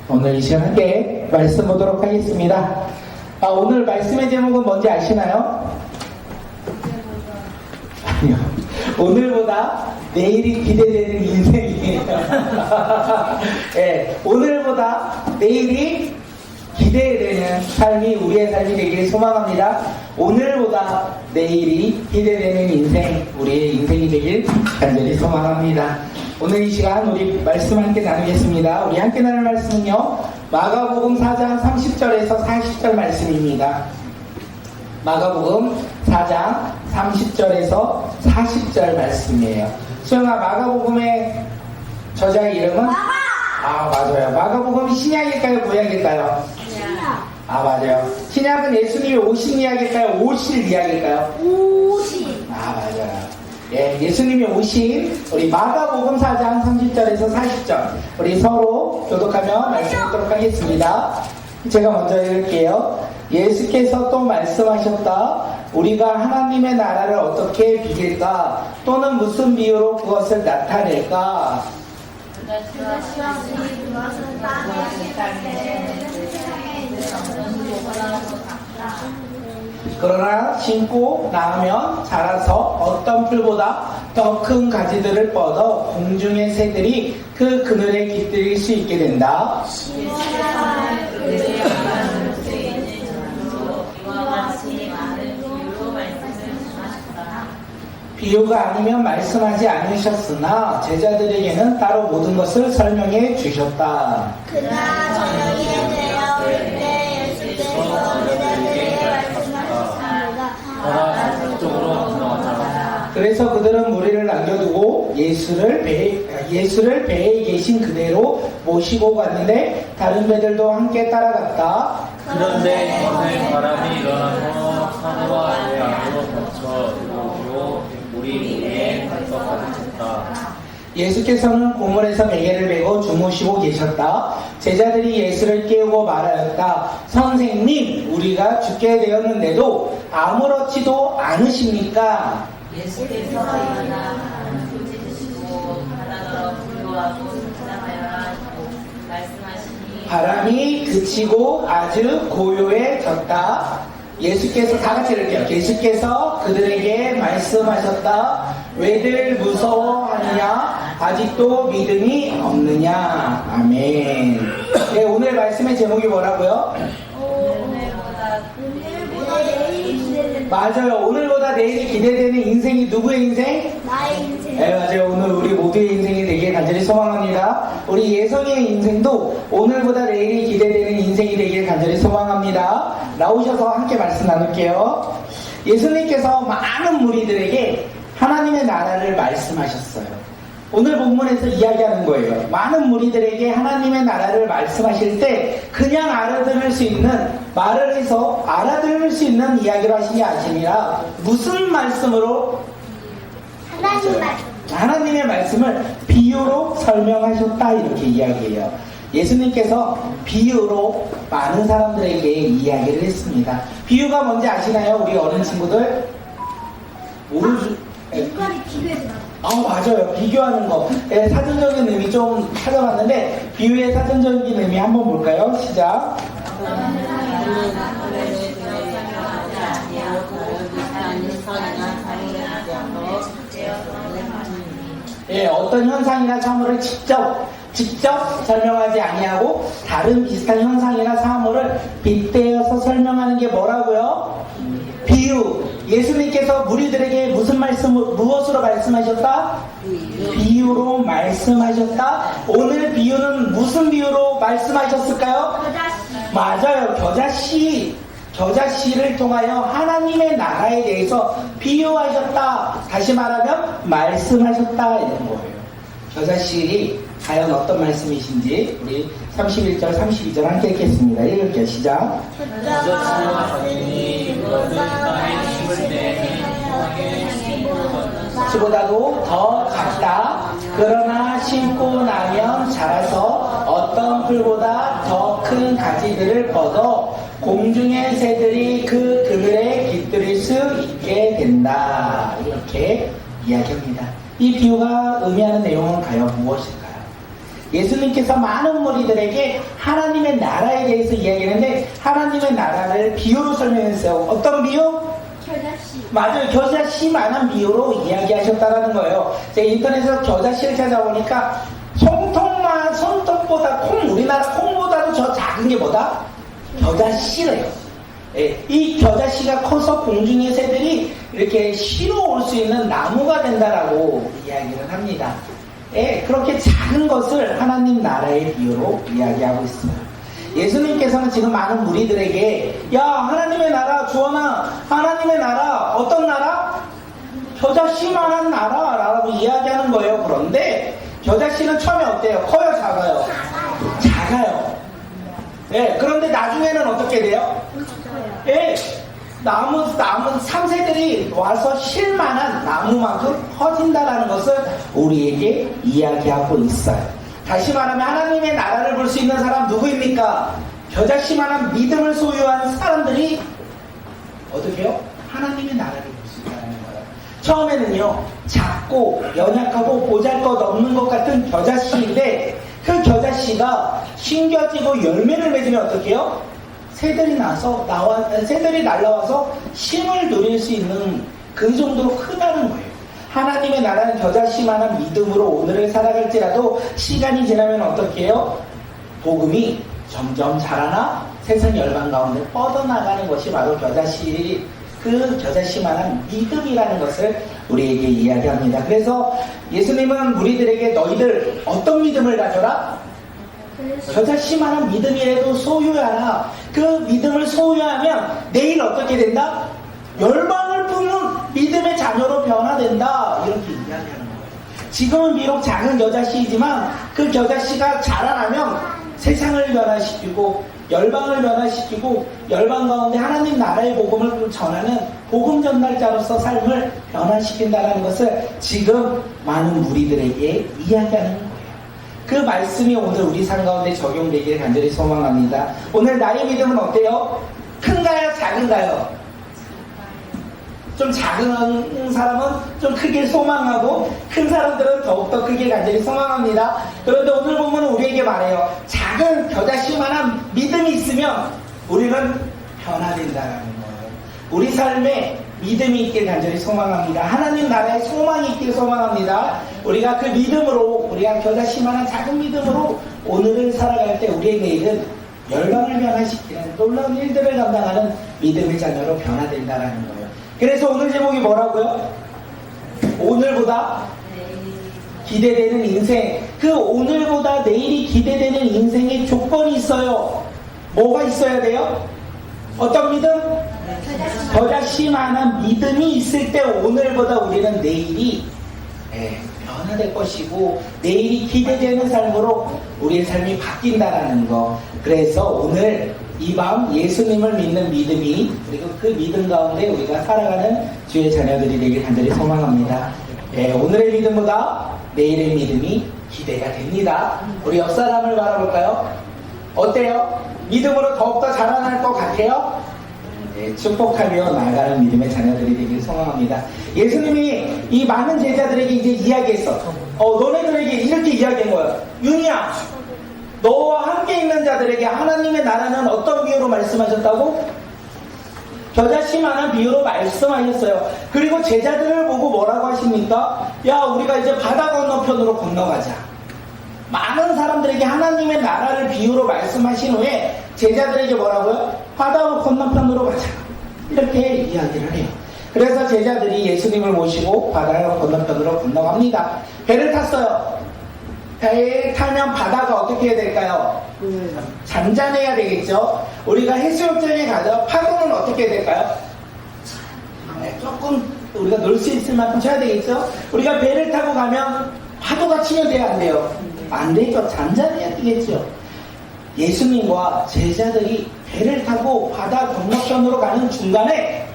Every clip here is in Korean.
오늘 이 시간 함께 말씀 보도록 하겠습니다. 오늘 말씀의 제목은 뭔지 아시나요? 아니요. 오늘보다 내일이 기대되는 인생이에요. 네, 오늘보다 내일이 기대되는 삶이 우리의 삶이 되기를 소망합니다. 오늘보다 내일이 기대되는 인생, 우리의 인생이 되길 간절히 소망합니다. 오늘 이 시간 우리 말씀 함께 나누겠습니다. 우리 함께 나눌 말씀은요, 마가복음 4장 30절에서 40절 말씀입니다. 마가복음 4장 30절에서 40절 말씀이에요. 수영아, 마가복음의 저자의 이름은? 맞아요. 마가복음이 신약일까요, 구약일까요? 신약. 맞아요. 신약은 예수님이 오신 이야기일까요, 오실 이야기일까요? 오신. 맞아요. 예, 예수님이 오신 우리 마가복음 4장 30절에서 40절 우리 서로 교독하며 말씀드리도록 하겠습니다. 제가 먼저 읽을게요. 예수께서 또 말씀하셨다. 우리가 하나님의 나라를 어떻게 비길까? 또는 무슨 비유로 그것을 나타낼까? 그러나 심고 나면 자라서 어떤 풀보다 더 큰 가지들을 뻗어 공중의 새들이 그 그늘에 깃들일 수 있게 된다. 비유가 아니면 말씀하지 않으셨으나 제자들에게는 따로 모든 것을 설명해 주셨다. 그러나 저녁이 되어 올 때 예수께서 제자들에게 말씀하셨습니다. 그래서 그들은 무리를 남겨두고 예수를 배에 계신 그대로 모시고 갔는데 다른 배들도 함께 따라갔다. 그런데 전에 바람이 일어나서 산과 배 안으로 덮쳐 물이 배에 덮여 가득했다. 예수께서는 고물에서 베개를 메고 주무시고 계셨다. 제자들이 예수를 깨우고 말하였다. 선생님, 우리가 죽게 되었는데도 아무렇지도 않으십니까? 예수께서 일어나 돌째 드시고 바다가 불어와도 지나가여라 말씀하시니 바람이 그치고 아주 고요해졌다. 예수께서 다 같이 읽을게요. 예수께서 그들에게 말씀하셨다. 왜들 무서워하느냐? 아직도 믿음이 없느냐? 아멘. 네, 오늘 말씀의 제목이 뭐라고요? 오늘보다 내일이 기대된다. 맞아요. 오늘보다 내일이 기대되는 인생이 누구의 인생? 나의 인생. 네, 맞아요. 오늘 우리 모두의 인생이 되길 간절히 소망합니다. 우리 예성이의 인생도 오늘보다 내일이 기대되는 인생이 되길 간절히 소망합니다. 나오셔서 함께 말씀 나눌게요. 예수님께서 많은 무리들에게 하나님의 나라를 말씀하셨어요. 오늘 본문에서 이야기하는 거예요. 많은 무리들에게 하나님의 나라를 말씀하실 때 그냥 알아들을 수 있는, 말을 해서 알아들을 수 있는 이야기로 하신 게 아니라 무슨 말씀으로? 하나님 말씀. 하나님의 말씀을 비유로 설명하셨다, 이렇게 이야기해요. 예수님께서 비유로 많은 사람들에게 이야기를 했습니다. 비유가 뭔지 아시나요? 우리 어린 친구들? 모르죠? 빛깔이 비교해서 나와. 맞아요. 비교하는 거. 네, 사전적인 의미 좀 찾아봤는데 비유의 사전적인 의미 한번 볼까요? 시작. 어떤 현상이나 사물을 직접 설명하지 아니하고 다른 비슷한 현상이나 사물을 빗대어서 설명하는 게 뭐라고요? 비유. 예수님께서 무리들에게 무엇으로 말씀하셨다? 비유로 말씀하셨다. 오늘 비유는 무슨 비유로 말씀하셨을까요? 겨자씨. 맞아요. 겨자씨를 통하여 하나님의 나라에 대해서 비유하셨다. 다시 말하면 말씀하셨다, 이런 거예요. 겨자씨이 과연 어떤 말씀이신지 우리 31절, 32절 함께 읽겠습니다. 읽을게요. 시작. 겨자씨와 같으니 그것은 땅에 심을 때 수보다도 더 작다. 그러나 심고 나면 자라서 어떤 풀보다 더 큰 가지들을 뻗어 공중의 새들이 그 그늘에 깃들일 수 있게 된다. 이렇게 이야기합니다. 이 비유가 의미하는 내용은 과연 무엇일까요? 예수님께서 많은 무리들에게 하나님의 나라에 대해서 이야기했는데 하나님의 나라를 비유로 설명했어요. 어떤 비유? 겨자씨. 맞아요. 겨자씨만한 비유로 이야기하셨다라는 거예요. 제가 인터넷에서 겨자씨를 찾아보니까 손톱보다 우리나라 콩보다도 저 작은 게 뭐다? 겨자씨래요. 예, 이 겨자씨가 커서 공중의 새들이 이렇게 쉬러 올 수 있는 나무가 된다라고 이야기를 합니다. 예, 그렇게 작은 것을 하나님 나라의 비유로 이야기하고 있습니다. 예수님께서는 지금 많은 무리들에게 야, 하나님의 나라, 주원아, 하나님의 나라, 어떤 나라? 겨자씨만한 나라라고 이야기하는 거예요. 그런데 겨자씨는 처음에 어때요? 커요? 작아요? 작아요. 예, 그런데 나중에는 어떻게 돼요? 예, 나무 참새들이 와서 쉴만한 나무만큼 커진다라는 것을 우리에게 이야기하고 있어요. 다시 말하면 하나님의 나라를 볼 수 있는 사람 누구입니까? 겨자씨만한 믿음을 소유한 사람들이 어떻게 해요? 하나님의 나라를 볼 수 있다는 거예요. 처음에는요, 작고 연약하고 보잘것없는 것 같은 겨자씨인데 그 겨자씨가 심겨지고 열매를 맺으면 어떻게 해요? 새들이 날라와서 힘을 누릴 수 있는 그 정도로 크다는 거예요. 하나님의 나라는 겨자씨만한 믿음으로 오늘을 살아갈지라도 시간이 지나면 어떻게 해요? 복음이 점점 자라나 세상 열방 가운데 뻗어나가는 것이 바로 그 겨자씨만한 믿음이라는 것을 우리에게 이야기합니다. 그래서 예수님은 무리들에게 너희들 어떤 믿음을 가져라? 겨자씨만한 믿음이라도 소유하라. 그 믿음을 소유하면 내일 어떻게 된다? 열방을 품는 믿음의 자녀로 변화된다. 이렇게 이야기하는 거예요. 지금은 비록 작은 겨자씨이지만 그 겨자씨가 자라나면 세상을 변화시키고 열방을 변화시키고 열방 가운데 하나님 나라의 복음을 전하는 복음 전달자로서 삶을 변화시킨다는 것을 지금 많은 무리들에게 이야기하는 거예요. 그 말씀이 오늘 우리 삶 가운데 적용되기를 간절히 소망합니다. 오늘 나의 믿음은 어때요? 큰가요? 작은가요? 좀 작은 사람은 좀 크게 소망하고 큰 사람들은 더욱더 크게 간절히 소망합니다. 그런데 오늘 보면 우리에게 말해요. 작은 겨자씨만한 믿음이 있으면 우리는 변화된다는 거예요. 우리 삶에 믿음이 있길 간절히 소망합니다. 하나님 나라에 소망이 있길 소망합니다. 우리가 그 믿음으로, 우리가 겨자씨만한 작은 믿음으로 오늘을 살아갈 때 우리의 내일은 열방을 변화시키는 놀라운 일들을 감당하는 믿음의 자녀로 변화된다는 거예요. 그래서 오늘 제목이 뭐라고요? 오늘보다 기대되는 인생. 그 오늘보다 내일이 기대되는 인생의 조건이 있어요. 뭐가 있어야 돼요? 어떤 믿음? 겨자씨만한 믿음이 있을 때 오늘보다 우리는 내일이 변화될 것이고 내일이 기대되는 삶으로 우리의 삶이 바뀐다라는 거. 그래서 오늘 이 밤 예수님을 믿는 믿음이 그리고 그 믿음 가운데 우리가 살아가는 주의 자녀들이 되길 간절히 소망합니다. 오늘의 믿음보다 내일의 믿음이 기대가 됩니다. 우리 옆 사람을 바라볼까요? 어때요? 믿음으로 더욱더 자라날 것 같아요? 축복하며 나아가는 믿음의 자녀들이 되길 소망합니다. 예수님이 이 많은 제자들에게 이제 이야기했어. 너네들에게 이렇게 이야기한 거야. 윤희야, 너와 함께 있는 자들에게 하나님의 나라는 어떤 비유로 말씀하셨다고? 겨자씨만한 비유로 말씀하셨어요. 그리고 제자들을 보고 뭐라고 하십니까? 야, 우리가 이제 바다 건너편으로 건너가자. 많은 사람들에게 하나님의 나라를 비유로 말씀하신 후에 제자들에게 뭐라고요? 바다 건너편으로 가자. 이렇게 이야기를 해요. 그래서 제자들이 예수님을 모시고 바다 건너편으로 건너갑니다. 배를 탔어요. 배에 타면 바다가 어떻게 해야 될까요? 잔잔해야 되겠죠. 우리가 해수욕장에 가죠. 파도는 어떻게 해야 될까요? 조금 우리가 놀 수 있을 만큼 쳐야 되겠죠. 우리가 배를 타고 가면 파도가 치면 돼요, 안 돼요? 안 되죠. 잔잔해야 되겠죠. 예수님과 제자들이 배를 타고 바다 건너편으로 가는 중간에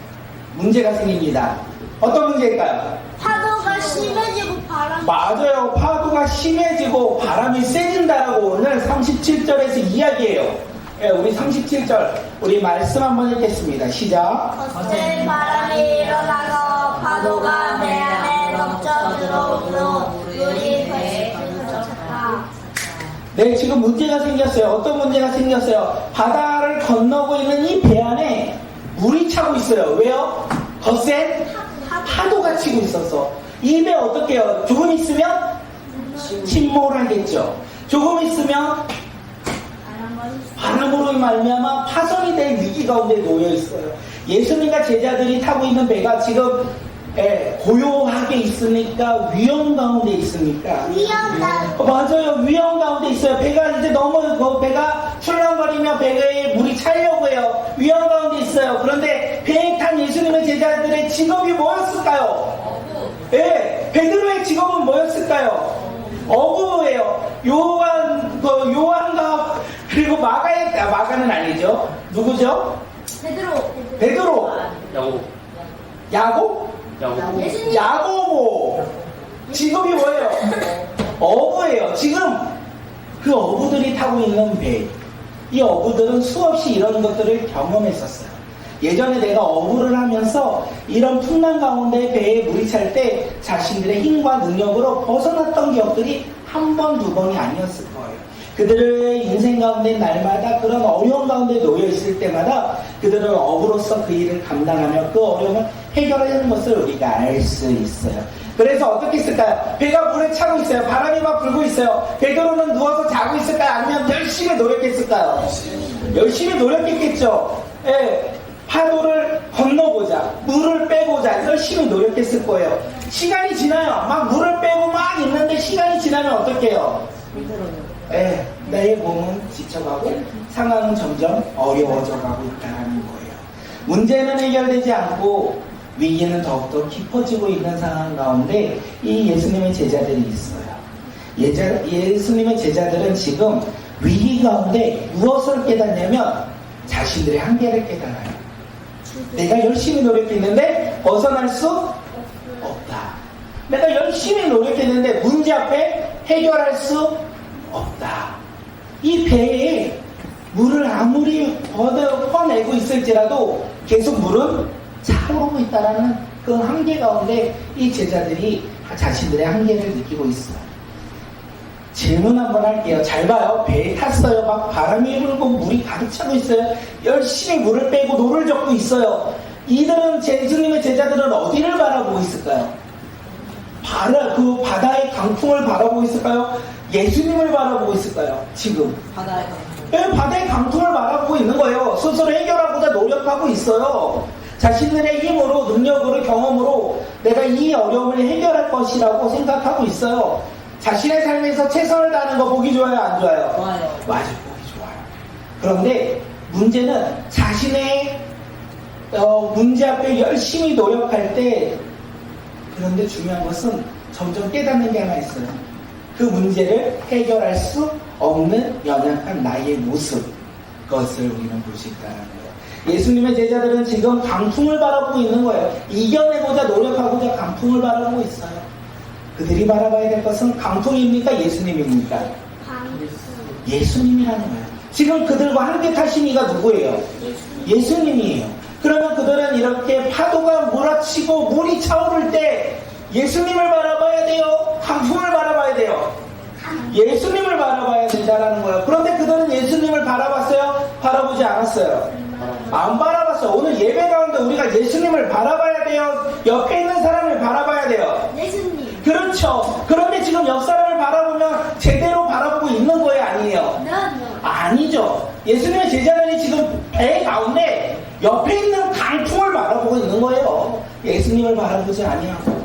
문제가 생깁니다. 어떤 문제일까요? 파도가 심해지고 바람이. 맞아요. 파도가 심해지고 바람이 세진다라고 오늘 37절에서 이야기해요. 우리 37절 우리 말씀 한번 읽겠습니다. 시작. 거센 바람이 일어나서 파도가 내 안에 넘쳐 들어오므로 물이 훨씬 쳤다. 네, 지금 문제가 생겼어요. 어떤 문제가 생겼어요? 바다를 건너고 있는 이 배 안에 물이 차고 있어요. 왜요? 거센 파도가 치고 있어서. 이 배 어떻게 해요? 조금 있으면 침몰하겠죠. 조금 있으면 바람으로 말미암아 파손이 될 위기 가운데 놓여 있어요. 예수님과 제자들이 타고 있는 배가 지금 고요하게 있습니까? 위험 가운데 있습니까? 위험다. 맞아요. 위험 가운데 있어요. 배가 이제 너무 배가 출렁거리며 배에 물이 차려고 해요. 위험 가운데 있어요. 그런데 배에 탄 예수님의 제자들의 직업이 뭐였을까요? 베드로의 직업은 뭐였을까요? 어부예요. 요한과 그리고 마가는 아니죠. 누구죠? 베드로. 야곱? 예수님. 야고보. 직업이 뭐예요? 어부예요. 지금 그 어부들이 타고 있는 배. 이 어부들은 수없이 이런 것들을 경험했었어요. 예전에 내가 어부를 하면서 이런 풍랑 가운데 배에 물이 찰 때 자신들의 힘과 능력으로 벗어났던 기억들이 한 번, 두 번이 아니었을 거예요. 그들의 인생 가운데 날마다 그런 어려움 가운데 놓여 있을 때마다 그들은 어부로서 그 일을 감당하며 그 어려움을 해결하는 것을 우리가 알 수 있어요. 그래서 어떻게 했을까요? 배가 물에 차고 있어요. 바람이 막 불고 있어요. 베드로는 누워서 자고 있을까요? 아니면 열심히 노력했을까요? 열심히 노력했겠죠. 파도를 건너보자, 물을 빼보자, 열심히 노력했을 거예요. 시간이 지나요. 막 물을 빼고 막 있는데 시간이 지나면 어떻게 해요? 내 몸은 지쳐가고 상황은 점점 어려워져 가고 있다는 거예요. 문제는 해결되지 않고 위기는 더욱더 깊어지고 있는 상황 가운데 이 예수님의 제자들이 있어요. 예수님의 제자들은 지금 위기 가운데 무엇을 깨닫냐면 자신들의 한계를 깨달아요. 내가 열심히 노력했는데 벗어날 수 없다. 내가 열심히 노력했는데 문제 앞에 해결할 수 없다. 이 배에 물을 아무리 퍼내고 있을지라도 계속 물은 차오르고 있다는 그 한계 가운데 이 제자들이 자신들의 한계를 느끼고 있어요. 질문 한번 할게요. 잘 봐요. 배에 탔어요. 막 바람이 불고 물이 가득 차고 있어요. 열심히 물을 빼고 노를 젓고 있어요. 이들은 예수님의 제자들은 어디를 바라보고 있을까요? 그 바다의 강풍을 바라보고 있을까요? 예수님을 바라보고 있을까요? 지금 바다의 강풍을 바라보고 있는 거예요. 스스로 해결하고자 노력하고 있어요. 자신들의 힘으로, 능력으로, 경험으로 내가 이 어려움을 해결할 것이라고 생각하고 있어요. 자신의 삶에서 최선을 다하는 거 보기 좋아요, 안 좋아요? 좋아요. 맞아요, 보기 좋아요. 그런데 문제는 자신의 문제 앞에 열심히 노력할 때, 그런데 중요한 것은 점점 깨닫는 게 하나 있어요. 그 문제를 해결할 수 없는 연약한 나의 모습, 그것을 우리는 볼 수 있다는 거예요. 예수님의 제자들은 지금 강풍을 바라보고 있는 거예요. 이겨내고자 노력하고자 강풍을 바라보고 있어요. 그들이 바라봐야 될 것은 강풍입니까? 예수님입니까? 예수님이라는 거예요. 지금 그들과 함께 타신 이가 누구예요? 예수님이에요. 그러면 그들은 이렇게 파도가 몰아치고 물이 차오를 때 예수님을 바라봐야 돼요? 강풍을 바라봐야 돼요? 예수님을 바라봐야 된다는 거예요. 그런데 그들은 예수님을 바라봤어요? 바라보지 않았어요? 안 바라봤어요. 오늘 예배 가운데 우리가 예수님을 바라봐야 돼요? 옆에 있는 사람을 바라봐야 돼요? 예수님. 그렇죠. 그런데 지금 옆 사람을 바라보면 제대로 바라보고 있는 거예요? 아니에요? 아니죠. 예수님의 제자들이 지금 배 가운데 옆에 있는 강풍을 바라보고 있는 거예요. 예수님을 바라보지 아니하고.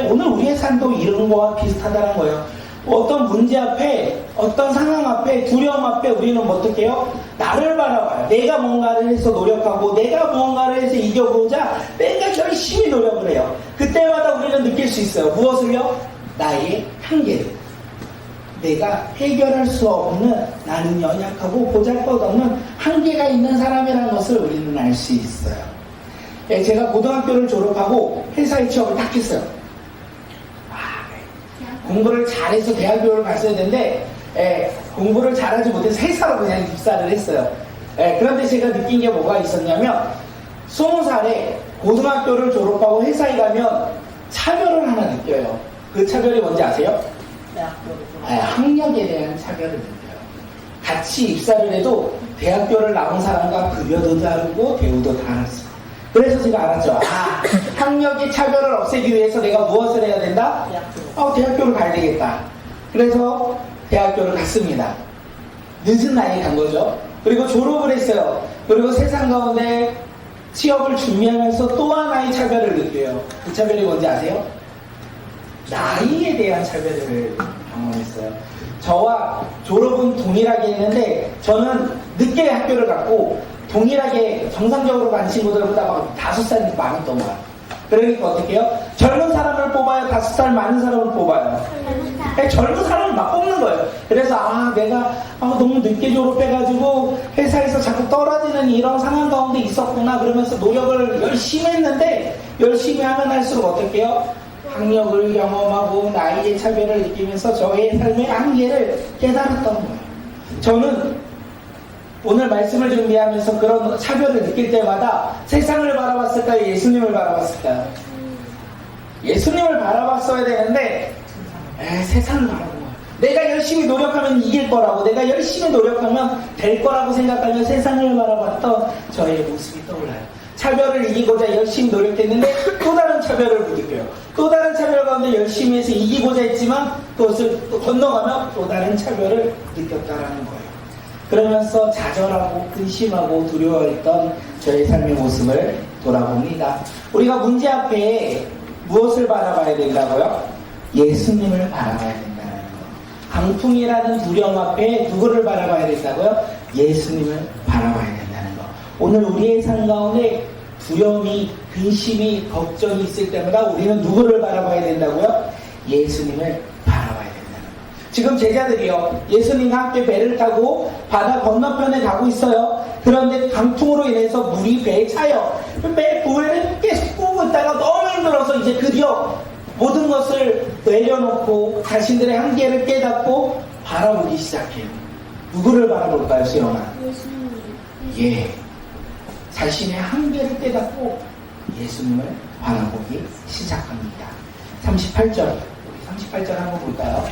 오늘 우리의 삶도 이런 거와 비슷하다는 거예요. 어떤 문제 앞에, 어떤 상황 앞에, 두려움 앞에 우리는 어떻게 해요? 나를 바라봐요. 내가 뭔가를 해서 노력하고, 내가 무언가를 해서 이겨보자, 내가 열심히 노력을 해요. 그때마다 우리는 느낄 수 있어요. 무엇을요? 나의 한계를. 내가 해결할 수 없는, 나는 연약하고 보잘것없는 한계가 있는 사람이라는 것을 우리는 알 수 있어요. 제가 고등학교를 졸업하고 회사에 취업을 딱 했어요. 공부를 잘해서 대학교를 갔어야 되는데 공부를 잘하지 못해서 회사로 그냥 입사를 했어요. 그런데 제가 느낀 게 뭐가 있었냐면 20살에 고등학교를 졸업하고 회사에 가면 차별을 하나 느껴요. 그 차별이 뭔지 아세요? 학력에 대한 차별을 느껴요. 같이 입사를 해도 대학교를 나온 사람과 급여도 다르고 대우도 다르죠. 그래서 제가 알았죠. 학력의 차별을 없애기 위해서 내가 무엇을 해야 된다? 대학교를 가야 되겠다. 그래서 대학교를 갔습니다. 늦은 나이에 간 거죠. 그리고 졸업을 했어요. 그리고 세상 가운데 취업을 준비하면서 또 하나의 차별을 느껴요. 그 차별이 뭔지 아세요? 나이에 대한 차별을 경험했어요. 저와 졸업은 동일하게 했는데 저는 늦게 학교를 갔고 동일하게 정상적으로 간 친구들보다 막 5살 많았던 거야. 그러니까 어떻게 해요? 젊은 사람을 뽑아요? 5살 많은 사람을 뽑아요? 젊은 사람을 막 뽑는 거예요. 그래서 내가 너무 늦게 졸업해가지고 회사에서 자꾸 떨어지는 이런 상황 가운데 있었구나 그러면서 노력을 열심히 했는데 열심히 하면 할수록 어떻게 해요? 학력을 경험하고 나이의 차별을 느끼면서 저의 삶의 한계를 깨달았던 거예요. 저는 오늘 말씀을 준비하면서 그런 차별을 느낄 때마다 세상을 바라봤을까요? 예수님을 바라봤을까요? 예수님을 바라봤어야 되는데 세상을 바라본 거예요. 내가 열심히 노력하면 이길 거라고, 내가 열심히 노력하면 될 거라고 생각하며 세상을 바라봤던 저의 모습이 떠올라요. 차별을 이기고자 열심히 노력했는데 또 다른 차별을 부딪혀요. 또 다른 차별 가운데 열심히 해서 이기고자 했지만 그것을 또 건너가면 또 다른 차별을 느꼈다라는 거예요. 그러면서 좌절하고 근심하고 두려워했던 저의 삶의 모습을 돌아봅니다. 우리가 문제 앞에 무엇을 바라봐야 된다고요? 예수님을 바라봐야 된다는 거. 강풍이라는 두려움 앞에 누구를 바라봐야 된다고요? 예수님을 바라봐야 된다는 거. 오늘 우리의 삶 가운데 두려움이, 근심이, 걱정이 있을 때마다 우리는 누구를 바라봐야 된다고요? 예수님을 바라봐야 된다는 거. 지금 제자들이요, 예수님과 함께 배를 타고 바다 건너편에 가고 있어요. 그런데 강풍으로 인해서 물이 배에 차요. 배를 계속 꾸고 있다가 너무 힘들어서 이제 드디어 모든 것을 내려놓고 자신들의 한계를 깨닫고 바라보기 시작해요. 누구를 바라볼까요, 수영아? 예. 자신의 한계를 깨닫고 예수님을 바라보기 시작합니다. 38절. 우리 38절 한번 볼까요?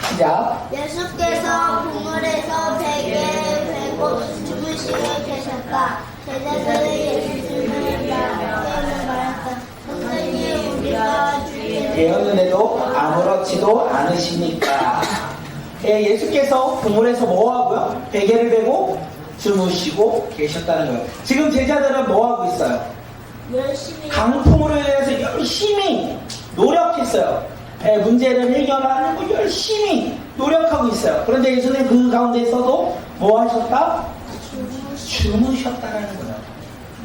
시작. 예수께서 그물에서 베개를 베고 주무시고 계셨다. 제자들이 예수님을 말했다. 선생님, 우리가 주의 배웠는데도 아무렇지도 않으시니까. 예수께서 그물에서 뭐하고요? 베개를 베고 주무시고 계셨다는 거예요. 지금 제자들은 뭐하고 있어요? 열심히 강풍으로 인해서 열심히 노력했어요. 문제를 해결하는 거 열심히 노력하고 있어요. 그런데 예수님 그 가운데서도 뭐 하셨다? 주무셨다라는 거예요.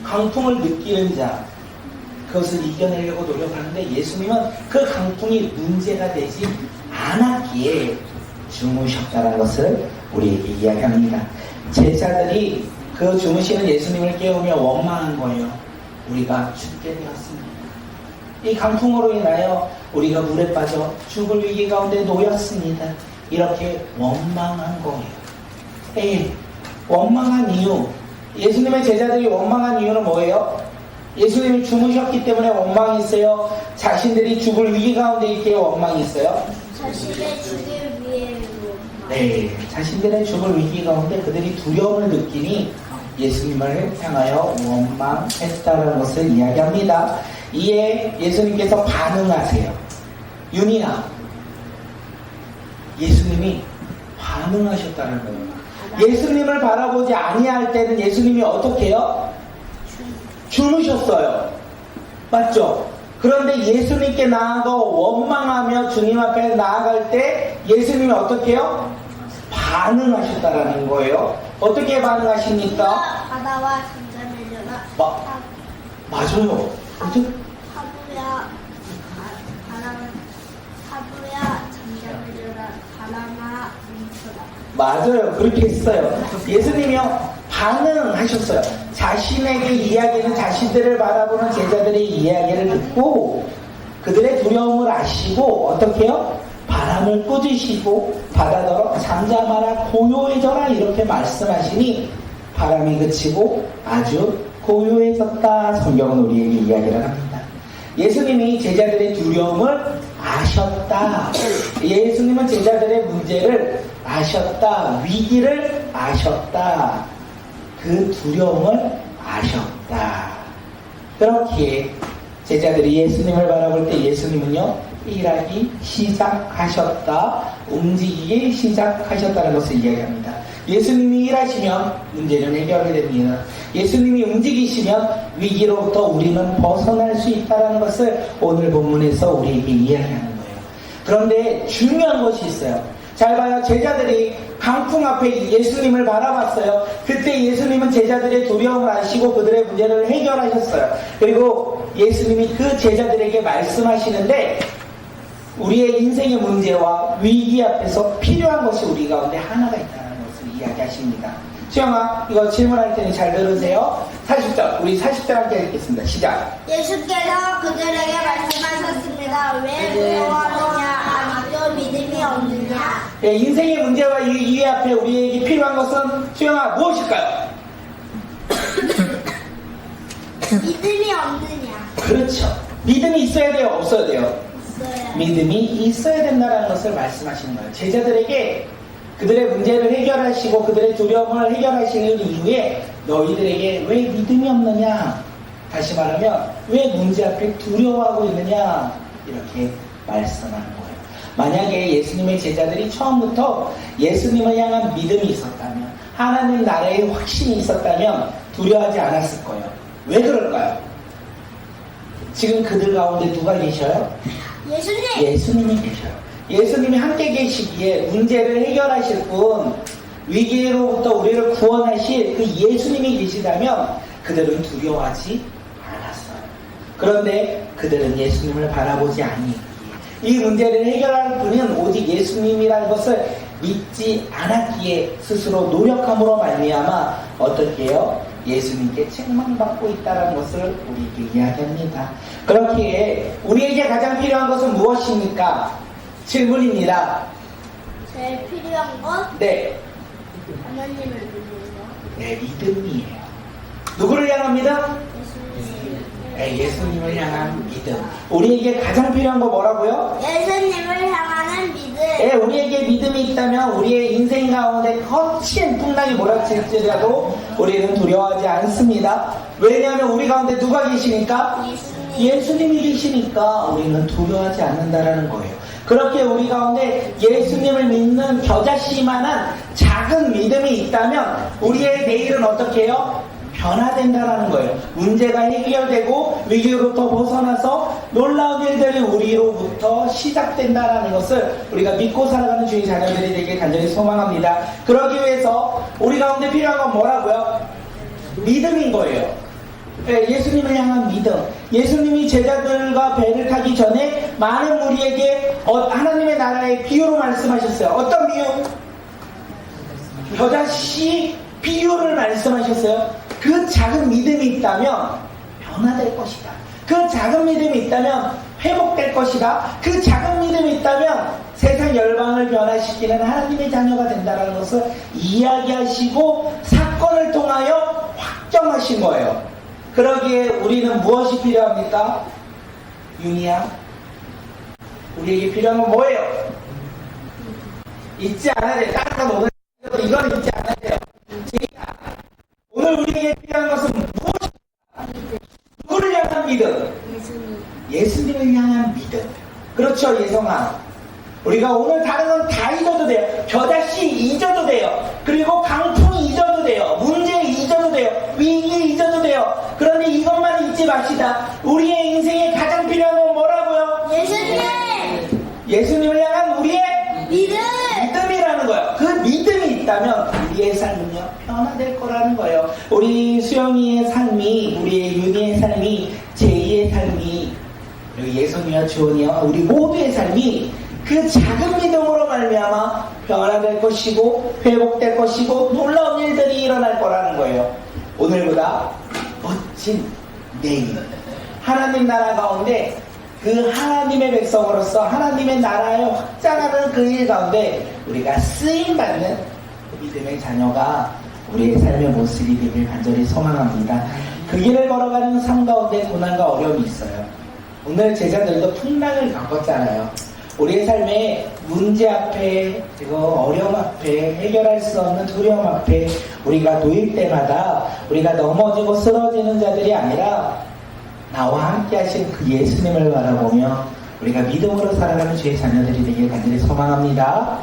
강풍을 느끼는 자, 그것을 이겨내려고 노력하는데 예수님은 그 강풍이 문제가 되지 않았기에 주무셨다는 것을 우리에게 이야기합니다. 제자들이 그 주무시는 예수님을 깨우며 원망한 거예요. 우리가 죽게 되었습니다. 이 강풍으로 인하여 우리가 물에 빠져 죽을 위기 가운데 놓였습니다. 이렇게 원망한 거예요. 원망한 이유, 예수님의 제자들이 원망한 이유는 뭐예요? 예수님이 주무셨기 때문에 원망이 있어요? 자신들이 죽을 위기 가운데 있기에 원망이 있어요? 자신의 죽일 위해 자신들의 죽을 위기 가운데 그들이 두려움을 느끼니 예수님을 향하여 원망했다는 것을 이야기합니다. 이에 예수님께서 반응하세요. 윤희나, 예수님이 반응하셨다는 거예요. 예수님을 바라보지 아니할 때는 예수님이 어떻게 해요? 주무셨어요. 맞죠? 그런데 예수님께 나아가 원망하며 주님 앞에 나아갈 때 예수님이 어떻게 해요? 반응하셨다라는 거예요. 어떻게 반응하십니까? 바다와 잠잠해져라. 맞아요. 그죠? 하부야 잠잠해져라. 바람아 멈춰라. 맞아요. 그렇게 했어요. 예수님이요, 반응하셨어요. 자신에게 이야기는 자신들을 바라보는 제자들의 이야기를 듣고 그들의 두려움을 아시고 어떻게 해요? 바람을 꾸짖으시고 바다더러 잠잠하라 고요해져라 이렇게 말씀하시니 바람이 그치고 아주 고요해졌다. 성경은 우리에게 이야기를 합니다. 예수님이 제자들의 두려움을 아셨다. 예수님은 제자들의 문제를 아셨다. 위기를 아셨다. 그 두려움을 아셨다. 그렇게 제자들이 예수님을 바라볼 때 예수님은요, 일하기 시작하셨다. 움직이기 시작하셨다는 것을 이야기합니다. 예수님이 일하시면 문제는 해결이 됩니다. 예수님이 움직이시면 위기로부터 우리는 벗어날 수 있다는 것을 오늘 본문에서 우리에게 이야기하는 거예요. 그런데 중요한 것이 있어요. 잘 봐요. 제자들이 강풍 앞에 예수님을 바라봤어요. 그때 예수님은 제자들의 두려움을 아시고 그들의 문제를 해결하셨어요. 그리고 예수님이 그 제자들에게 말씀하시는데 우리의 인생의 문제와 위기 앞에서 필요한 것이 우리 가운데 하나가 있다는 것을 이야기하십니다. 수영아, 이거 질문할 테니 잘 들으세요. 40절, 우리 40절 함께 읽겠습니다. 시작. 예수께서 그들에게 말씀하셨습니다. 왜 두려워하느냐? 아직도 믿음이 없느냐? 예, 인생의 문제와 위기 앞에 우리에게 필요한 것은 수영아 무엇일까요? 믿음이 없느냐? 그렇죠. 믿음이 있어야 돼요? 없어야 돼요? 있어요. 믿음이 있어야 된다는 것을 말씀하시는 거예요. 제자들에게 그들의 문제를 해결하시고 그들의 두려움을 해결하시는 이후에 너희들에게 왜 믿음이 없느냐? 다시 말하면 왜 문제 앞에 두려워하고 있느냐? 이렇게 말씀하는 거예요. 만약에 예수님의 제자들이 처음부터 예수님을 향한 믿음이 있었다면, 하나님 나라의 확신이 있었다면 두려워하지 않았을 거예요. 왜 그럴까요? 지금 그들 가운데 누가 계셔요? 예수님! 예수님이 계셔요. 예수님이 함께 계시기에 문제를 해결하실 분, 위기로부터 우리를 구원하실 그 예수님이 계시다면 그들은 두려워하지 않았어요. 그런데 그들은 예수님을 바라보지 아니했기에 이 문제를 해결할 분은 오직 예수님이라는 것을 믿지 않았기에 스스로 노력함으로 말미암아 어떻게 해요? 예수님께 책망받고 있다는 것을 우리에게 이야기합니다. 그렇기에 우리에게 가장 필요한 것은 무엇입니까? 질문입니다. 제일 필요한 건 네, 하나님을 믿는 거. 네, 믿음이에요. 누구를 향한 믿음? 예수님. 네, 예수님을 향한 믿음. 우리에게 가장 필요한 거 뭐라고요? 예수님을 향하는 믿음. 네, 우리에게 믿음이 있다면 우리의 인생 가운데 거친 풍랑이 몰아칠지라도 우리는 두려워하지 않습니다. 왜냐하면 우리 가운데 누가 계시니까? 예수님. 예수님이 계시니까 우리는 두려워하지 않는다라는 거예요. 그렇게 우리 가운데 예수님을 믿는 겨자씨만한 작은 믿음이 있다면 우리의 내일은 어떻게 해요? 변화된다라는 거예요. 문제가 해결되고 위기로부터 벗어나서 놀라운 일들이 우리로부터 시작된다라는 것을 우리가 믿고 살아가는 주의 자녀들이 되길 간절히 소망합니다. 그러기 위해서 우리 가운데 필요한 건 뭐라고요? 믿음인 거예요. 네, 예수님을 향한 믿음. 예수님이 제자들과 배를 타기 전에 많은 우리에게 하나님의 나라의 비유로 말씀하셨어요. 어떤 비유? 겨자씨 비유를 말씀하셨어요. 그 작은 믿음이 있다면 변화될 것이다. 그 작은 믿음이 있다면 회복될 것이다. 그 작은 믿음이 있다면 세상 열방을 변화시키는 하나님의 자녀가 된다는 것을 이야기하시고 사건을 통하여 확정하신 거예요. 그러기에 우리는 무엇이 필요합니까? 윤희야, 우리에게 필요한 건 뭐예요? 잊지 않아야 돼요. 다른 건 오늘 이건 잊지 않아야 돼요. 오늘 우리에게 필요한 것은 무엇입니까? 누구를 향한 믿음? 예수님을 향한 믿음. 그렇죠, 예성아. 우리가 오늘 다른 건 다 잊어도 돼요. 겨자씨 잊어도 돼요. 그리고 강풍 잊어도 돼요. 문제 잊어도 돼요. 위기 잊어도 돼요. 그런데 이것만 잊지 맙시다. 우리의 인생에 가장 필요한 건 뭐라고요? 예수님! 예수님을 향한 우리의 믿음! 믿음이라는 거예요. 그 믿음이 있다면 우리의 삶은요 변화될 거라는 거예요. 우리 수영이의 삶이, 우리의 윤희의 삶이, 제이의 삶이, 그리고 예선이와 주원이와 우리 모두의 삶이 그 작은 믿음으로 말미암아 변화될 것이고 회복될 것이고 놀라운 일들이 일어날 거라는 거예요. 오늘보다 멋진 내일, 하나님 나라 가운데 그 하나님의 백성으로서 하나님의 나라에 확장하는 그 일 가운데 우리가 쓰임받는 믿음의 자녀가 우리의 삶의 모습이 되길 간절히 소망합니다. 그 길을 걸어가는 삶 가운데 고난과 어려움이 있어요. 오늘 제자들도 풍랑을 겪었잖아요. 우리의 삶에 문제 앞에, 그리고 어려움 앞에, 해결할 수 없는 두려움 앞에 우리가 놓일 때마다 우리가 넘어지고 쓰러지는 자들이 아니라 나와 함께 하신 그 예수님을 바라보며 우리가 믿음으로 살아가는 주의 자녀들이 되길 간절히 소망합니다.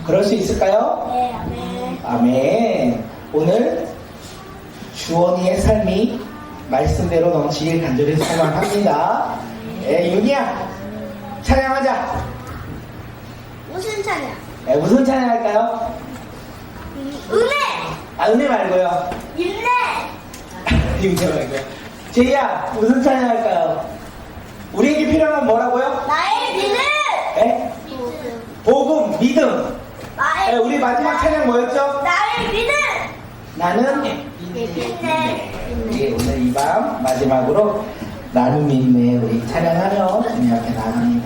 그럴 수 있을까요? 네, 아멘. 아멘. 오늘 주원이의 삶이 말씀대로 넘치길 간절히 소망합니다. 윤이야, 찬양하자. 무슨 찬양? 무슨 찬양 할까요? 은혜! 은혜 말고요. 인내! 윤이 말고요. 제이야, 무슨 찬양 할까요? 우리에게 필요한 건 뭐라고요? 나의 믿음! 네? 믿음. 복음, 믿음. 나의 우리 마지막 찬양 뭐였죠? 나의 믿음! 나는 인내. 오늘 이 밤 마지막으로 나는 믿네 우리 찬양하며 주님 앞에 나가는